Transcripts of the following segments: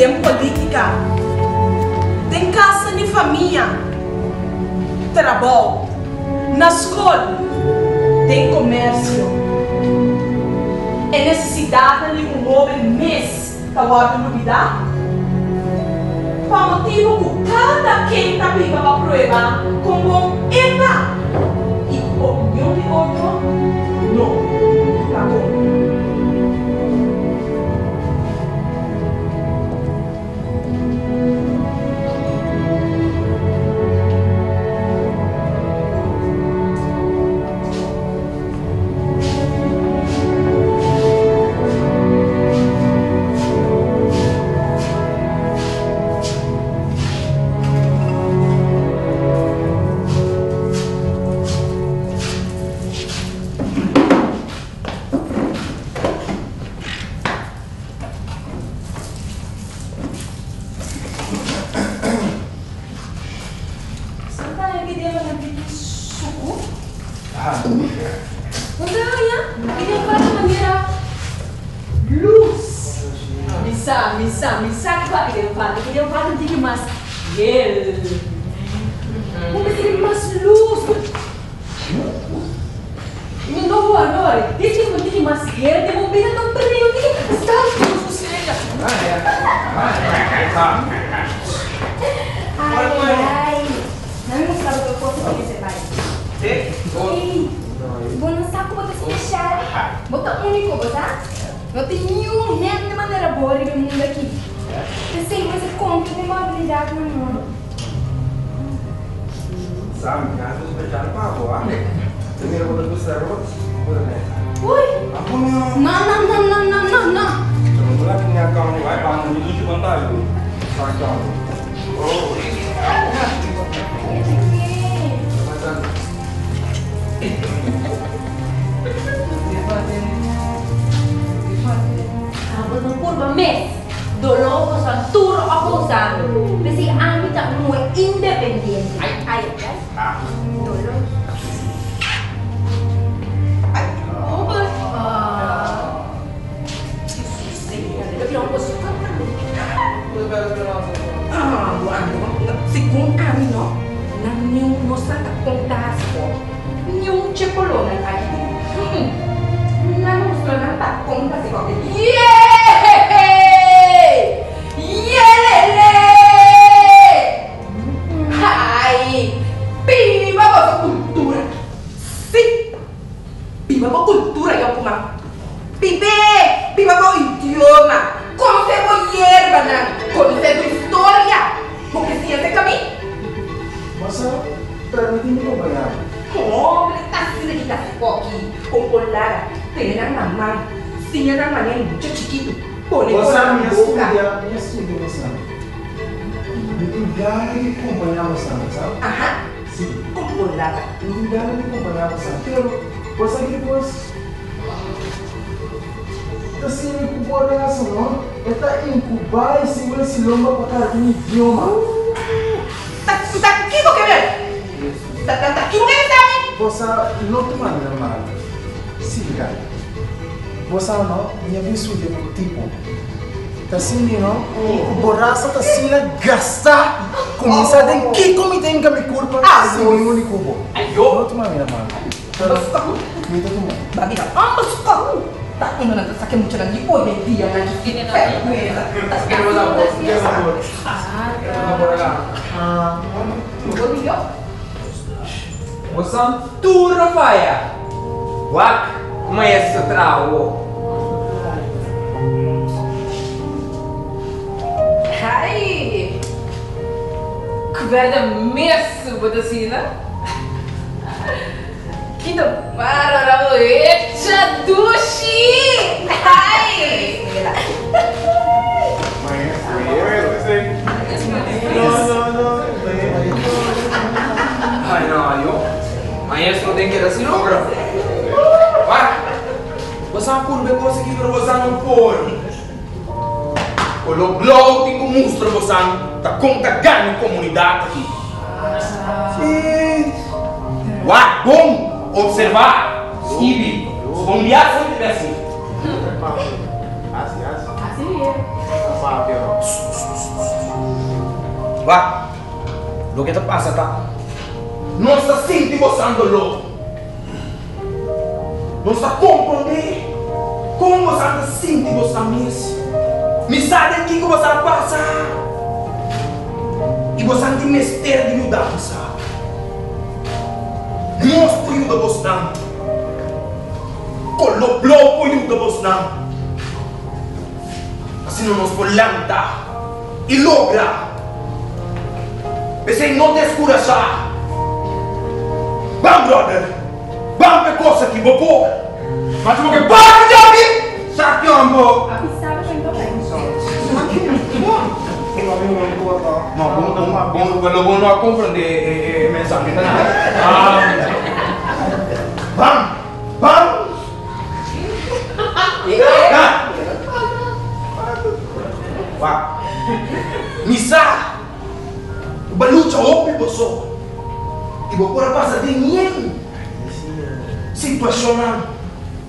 Tem política, tem casa de família, trabalho, na escola, tem comércio. É necessidade de um homem mês para guardar novidade? Para motivo que cada quem está viva para provar como bom está. E com opinião de outro, não, tá bom. Misa pa queria falar de mais gel. Vamos ter mais luz. Meu novo amor, deixa eu ter mais gel, tem um bem tão frio, tem que estar com os Ai, não me mostrava que eu fosse que você vai. Ei, vou lançar com você especial. Bota único, tá? Não tem nenhum reto de maneira boa no mundo aqui. Eu sei, você compra tem uma habilidade no mundo. Sabe, casa especial para a avó. Primeiro vou dar você Ui! Não. Vamos lá que minha calma vai para no início de vantagem. Só que Abang kurba mes, dolo ko sa tour ako sa kasi ami tak mo independent. Ay, dolo. Ay, oh ba? Tapi ako suka. Segundo ami no, nang yung mosa tak kontas ko, yung chepolo na tayo. Não mostrando tá conta se qualquer Ai, viva a cultura. Sim, viva a cultura eu puma. Viva o idioma. Conhece a hierba, conhece a história. Porque se esse caminho. Mas permite-me acompanhar. Oh, tá sendo que tá aqui, com colar. Tem na mão, tinha na mão, muito chiquito. Põe Você na minha boca. estudia você. Me engana de acompanhar você, sabe? Aham. Sim. Com colada. Me engana de acompanhar você. Pero você que depois assim incubou essa não? Está incubar esse esse lomba para cada idioma. Tá aqui porque vem. Tá aqui porque vem. Você não tem maneira mal. Sim, cara. Você não, minha visão de tipo. Tá assim, não? O borracha tá assim, gastar. Começar a que comida em que me culpa. Sim, o único bom. Não tem maneira mal. Me dá uma. Babita, suka. Tak ingin nanti sakit muncul lagi. Oh, dia lagi. Você tudo Rafael. Wak, mas o trago. Hai. Kverda mesmo bodasina. Kita para rawo echa dushi. Hai. tem que ir assim, não, bro? Vai! Você não pode conseguir para você não pôr. O blog tem que mostrar você tá contactando a comunidade aqui. Sim. Vai, bom observar. Stevie, bom dia, sempre assim. Assim é. Vai. O que está passando, tá? Não está sentindo você louco. Não está compreendendo como você está sentindo você mesmo. Me sabe aqui que você passa. E você não tem mistério de ajudar você. Mostra ajuda você não. Colocou ajuda você não. Assim não nos planta e logra. Pensei não descuraçar. Vamos, brother. Vamos ver coisa aqui, bobo. Mas como que para de ouvir? Sabe que amor? Avisava que eu bem. Não, não compreender mensagem, vamos! Vá! Misa! O balucha opi você! E vou por passar de ninguém! Situação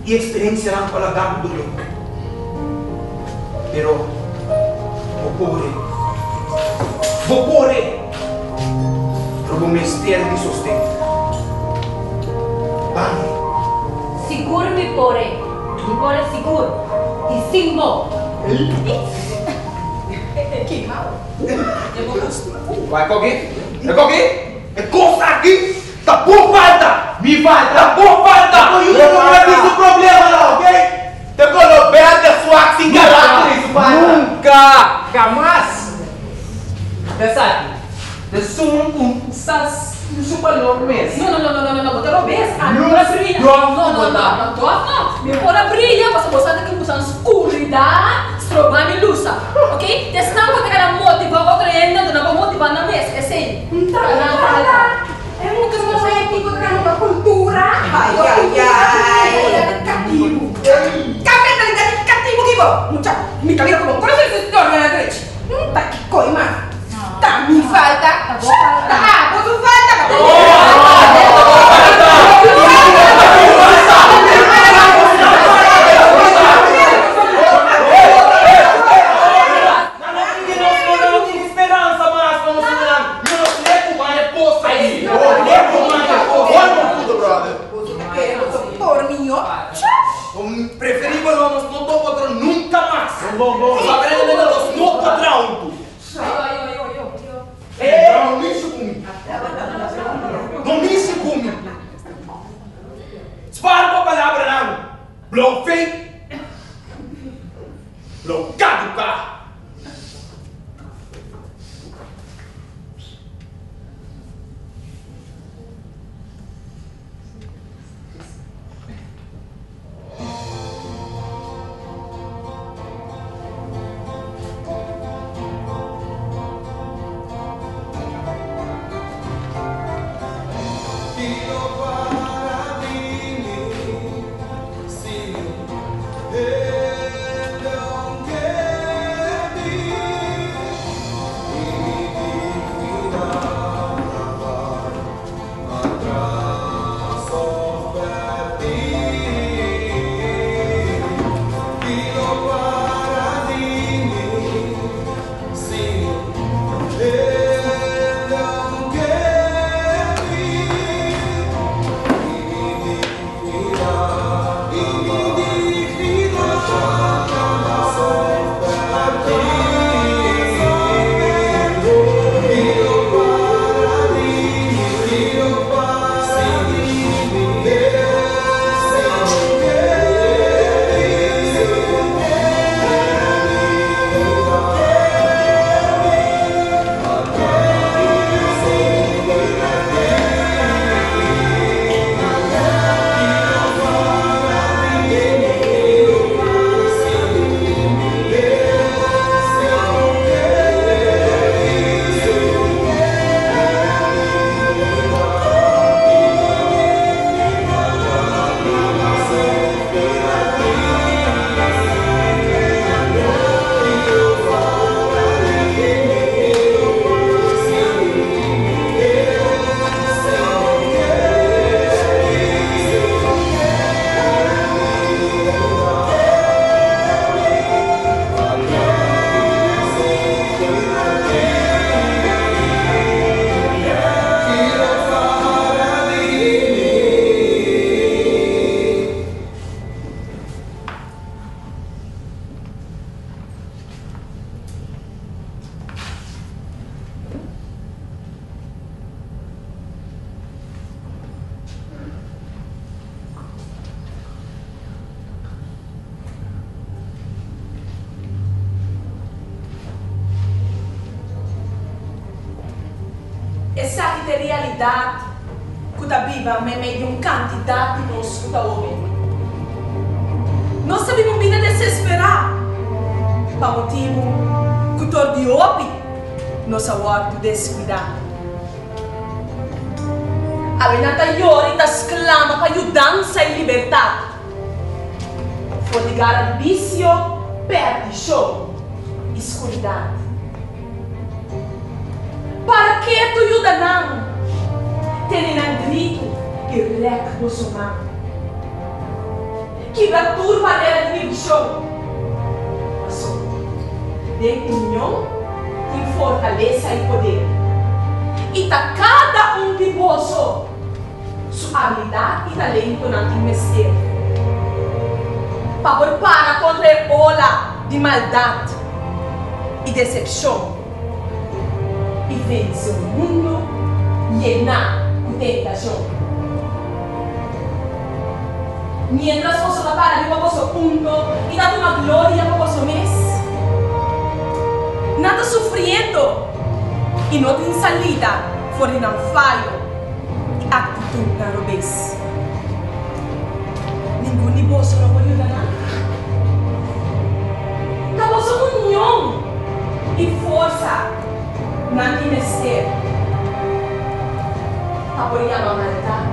e experiência não para dar do louco. Pero, vou porre! Para o mistério de sustento. Vamos! Seguro me poré. Me poré seguro. E sim bom. Que mal. Vai com alguém? É com alguém? É coisa aqui! Tá por falta! Me falta! Tá por falta! Não é isso o problema não, ok? Te coloquei a sua que se enganar com isso, pai! Nunca! Jamás! Dessa sumam com sas super enormes. Não, botar o beijo. Não, brilha. não. Me pôr a brilha, você tem que usar escuridão, estrobar e lusa. Ok? Desse não pode ficar motivar outra ainda, não vou motivar na mesa. É assim. É muito romântico com a cultura. Ai. Cativo. Mentalidade cativo que bom. Mucha. Me camina como um coração de senhor na frente. Não tá que coi, mano. Tá, me falta. Tá bom, falta. Tá, quando falta. Preferível não estou contra nunca mais. Aprendendo no padrão. Não mexe comigo. Não mexe comigo. Dispara com a palavra não. Blow fake. Blow caducar. Don't care. essa que é realidade que está viva me meio de uma quantidade de nós que está ouvindo. Nós sabemos vida desesperar, para motivo que o tor de opi, nossa ordem descuidar. A venata iori ta exclama para aiutanza e liberdade. Fodigare al vizio, perdição, escuridão. Para que tu ajuda não? Tenen grito e rec do somar. Que vai turva dela de show. Mas de união tem fortaleza e poder. E tá cada de vós sua habilidade e talento não investir. Para preparar contra a ola de maldade e decepção. E vence o mundo llenar de tentação. Mientras vos la para arriba vos punto y date una gloria para vos mes. Nada sufriendo y no te salida fuera de un fallo y actitud na robes. Ningún de vos no puede ayudar. La vos unión y fuerza no te mester. Apoyar la maldad.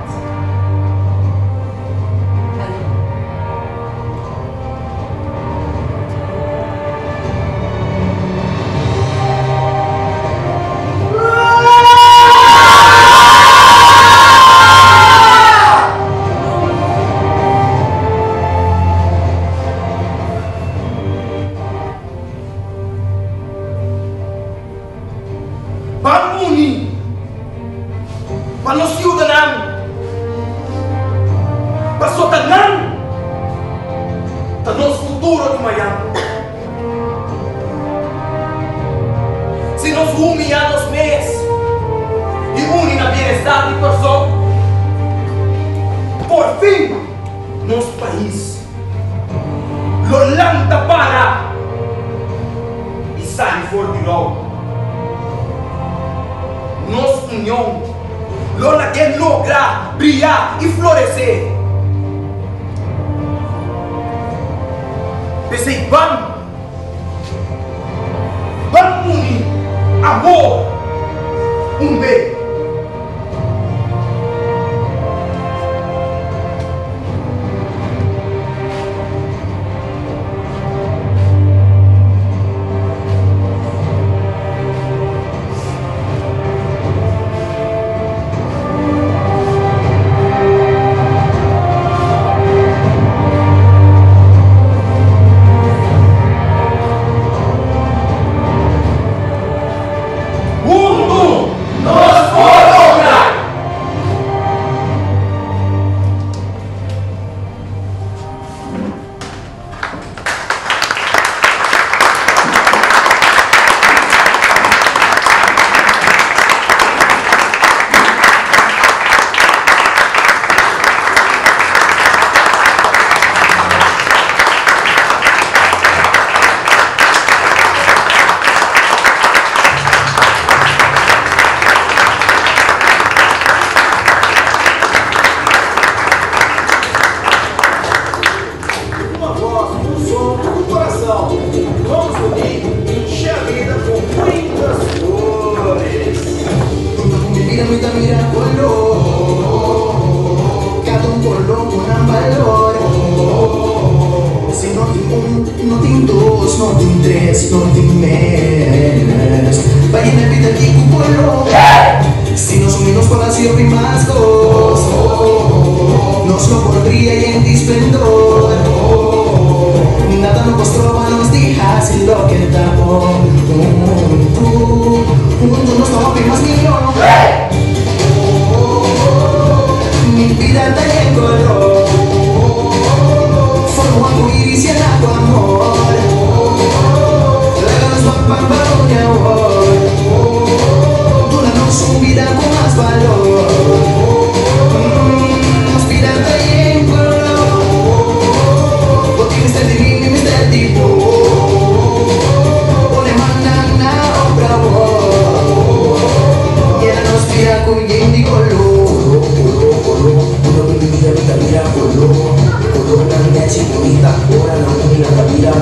Tipo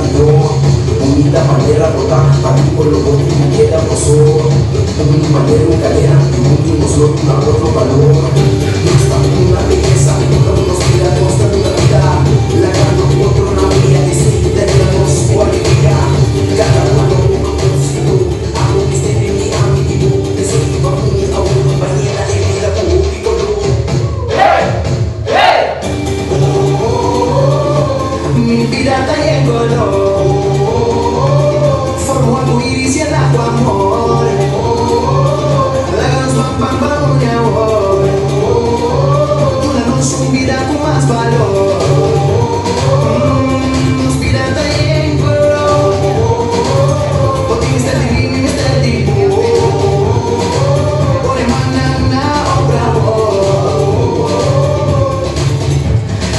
digo, bonita manera botar, para ti por lo que me queda pasó. Una manera, una cadena, un solo con otro valor. No está una belleza, no nos mira, no está una vida. La gano otro, una vida que se tenemos cualidad. Cada uno un propósito, amo que esté en mi amigo. Que se viva a una compañera de vida público. Mi vida está en color, formo arcoíris y el agua amor. La luz pam pam pam mi amor. Una noche un vida con más valor. Mi vida está en color, porque me está divino y me está divino. Por emana obra voz.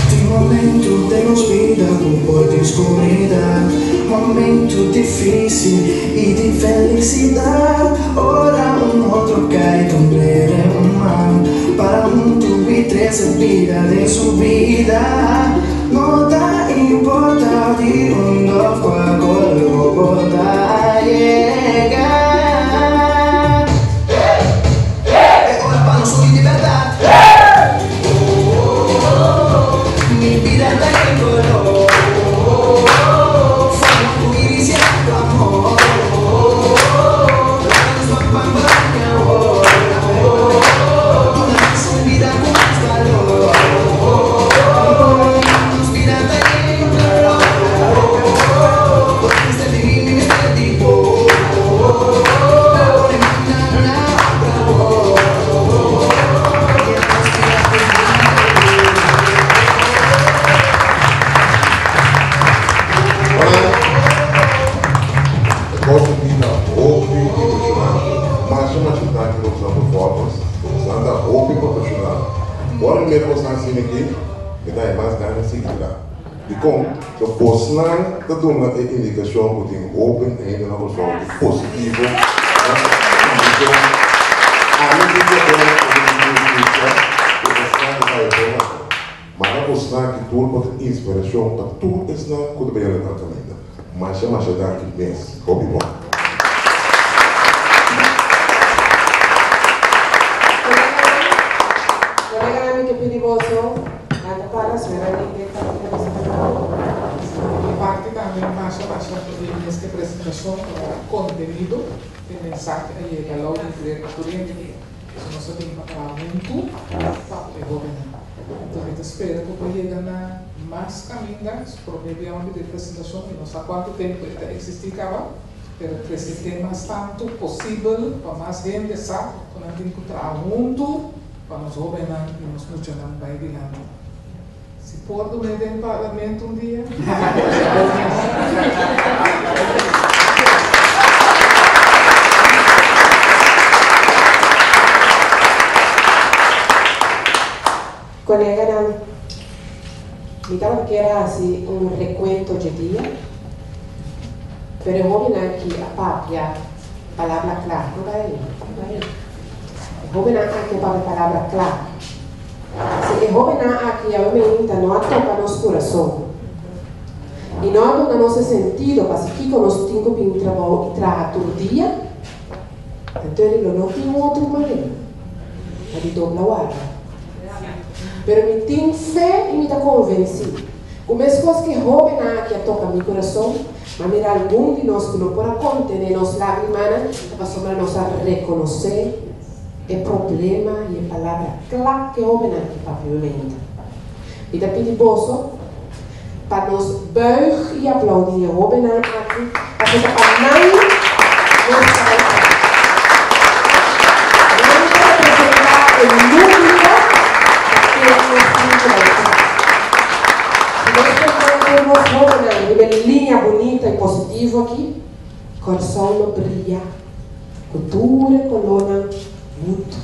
De momento temos vida por descobridade, momento difícil e de felicidade. Ora outro cai do mar, para muito e três vida de subida. Não dá importância de novo a cor da llegar. É hora para nós de liberdade. Mi vida está en color, formo arcoíris y el amor. La luz pam pam pam mi amor. Una noche vida con más valor. Mi vida está en color, porque me está divino y me está tipo. Por emana otra voz. Agora mesmo você está aqui, e daí mais ganha seguir lá. E como o posnan da dona é indicação que tem open ainda na pessoa positivo, mas a posnan que tudo pode inspiração para tudo isso não pode bem levar também. Mas chama já daqui mês, hobby bom. Parte también más en esta presentación contenido de mensaje y el valor de cliente eso no se tiene para muito para el gobierno. Entonces espero que lleguen a más caminos probablemente de presentación y no sé cuánto tiempo está existiendo, pero presentemos tanto posible para más gente sabe cuando tiene que trabajar junto para nos gobernar y nos funcionar para adelante. Si por dormir en el parlamento un día. Colega, digamos que era así un recuento de día, pero joven aquí a palabra clara, no va a ir. Joven aquí a palabra clara. Se joven aqui obviamente não toca nosso coração e não dá nosso sentido para que nós temos que trabalhar todo dia, então ele não tem outra maneira de dobrar o ar. Mas eu tenho fé e me está convencido. Como as coisas que jovem aqui tocam meu coração, mas mirar algum de nós que não pode conter nossas lágrimas, para nós reconhecer é problema e a palavra clara que homem aqui para violenta. E da pedi bolso para nos buig e aplaudir o homem aqui para que para não nos representar o número que é o nosso jovem de linha bonita e positiva aqui, coração não brilha, cultura, coluna muito.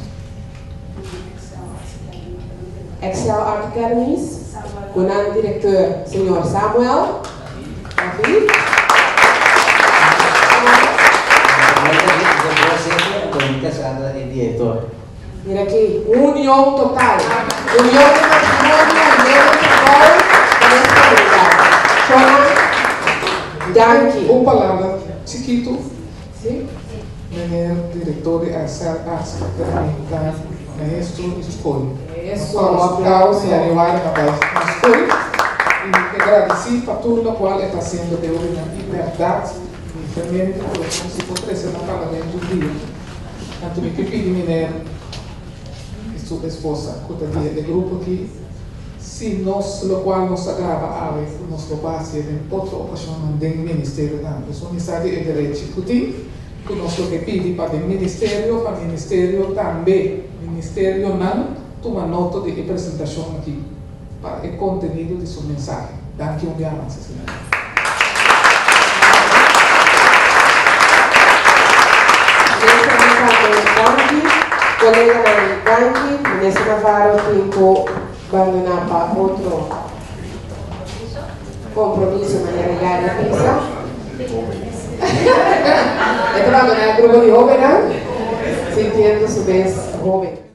Excel Art Academies, com o diretor, Sr. Samuel. Aqui. Mira aqui, união total. União de matrimônio, união de trabalho, com esta unidade. Danke. Uma palavra chiquito. Sim. Meneer director de arts da maestro escola. Isso, Nós um aplauso. e arrivare na escola. E agradecer para tudo o qual está sendo de hoje na liberdade e também por se for crescer na parlamento do dia. Tanto me que pedi minério e sua esposa, que está de grupo aqui, se nós, o qual nos agrava a ver, nós lo passe em outra ocasião no ministério da pessoa, mensagem é direito que nós lo que pedi para o ministério também, ministério não, toma nota de apresentação aqui, para o conteúdo de sua mensagem. Danke und gerne, Cecilia. Colega Danke, nesse Navarro tempo abandonar para outro compromisso de maneira diária a pensar. Então, abandonar o grupo de jovens, sintiendo-se bem jovem.